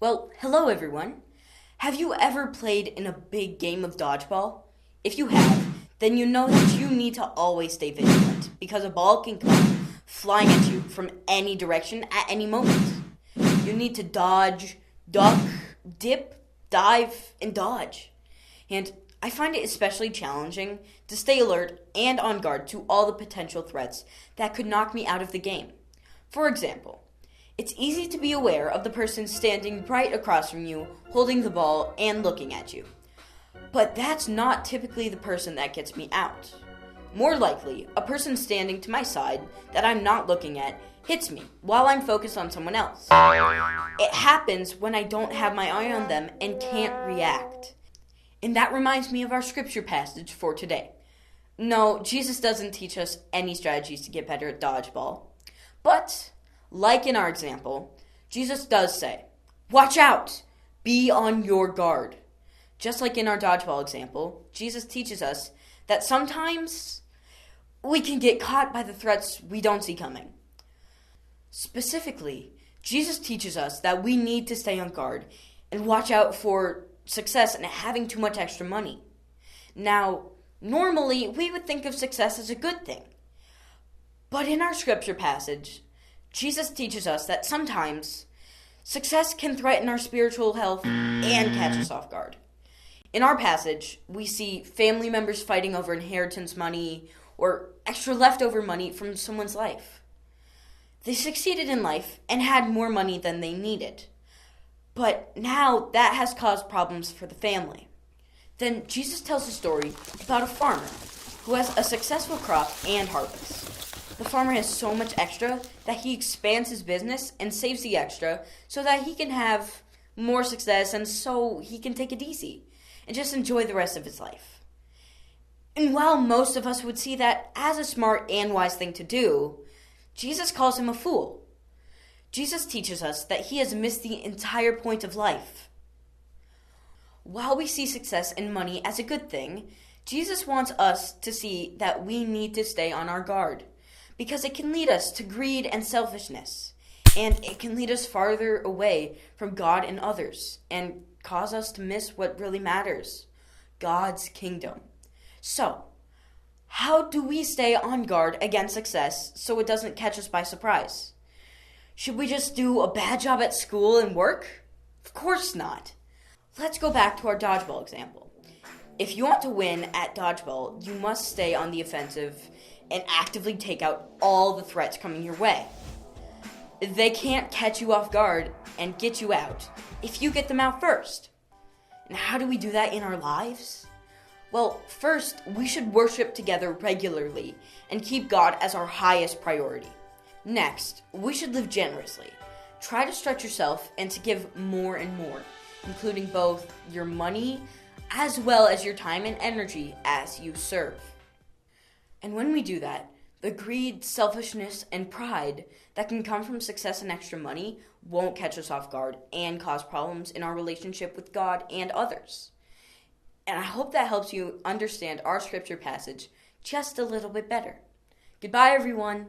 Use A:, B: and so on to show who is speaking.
A: Well, hello everyone. Have you ever played in a big game of dodgeball? If you have, then you know that you need to always stay vigilant because a ball can come flying at you from any direction at any moment. You need to dodge, duck, dip, dive, and dodge. And I find it especially challenging to stay alert and on guard to all the potential threats that could knock me out of the game. For example, it's easy to be aware of the person standing right across from you, holding the ball and looking at you. But that's not typically the person that gets me out. More likely, a person standing to my side that I'm not looking at hits me while I'm focused on someone else. It happens when I don't have my eye on them and can't react. And that reminds me of our scripture passage for today. No, Jesus doesn't teach us any strategies to get better at dodgeball. But like in our example, Jesus does say, "Watch out! Be on your guard." Just like in our dodgeball example, Jesus teaches us that sometimes we can get caught by the threats we don't see coming. Specifically, Jesus teaches us that we need to stay on guard and watch out for success and having too much extra money. Now, normally we would think of success as a good thing. But in our scripture passage, Jesus teaches us that sometimes success can threaten our spiritual health and catch us off guard. In our passage, we see family members fighting over inheritance money or extra leftover money from someone's life. They succeeded in life and had more money than they needed. But now that has caused problems for the family. Then Jesus tells a story about a farmer who has a successful crop and harvest. The farmer has so much extra that he expands his business and saves the extra so that he can have more success and so he can take it easy and just enjoy the rest of his life. And while most of us would see that as a smart and wise thing to do, Jesus calls him a fool. Jesus teaches us that he has missed the entire point of life. While we see success and money as a good thing, Jesus wants us to see that we need to stay on our guard, because it can lead us to greed and selfishness, and it can lead us farther away from God and others, and cause us to miss what really matters, God's kingdom. So, how do we stay on guard against success so it doesn't catch us by surprise? Should we just do a bad job at school and work? Of course not. Let's go back to our dodgeball example. If you want to win at dodgeball, you must stay on the offensive and actively take out all the threats coming your way. They can't catch you off guard and get you out if you get them out first. And how do we do that in our lives? Well, first, we should worship together regularly and keep God as our highest priority. Next, we should live generously. Try to stretch yourself and to give more and more, including both your money as well as your time and energy as you serve. And when we do that, the greed, selfishness, and pride that can come from success and extra money won't catch us off guard and cause problems in our relationship with God and others. And I hope that helps you understand our scripture passage just a little bit better. Goodbye, everyone.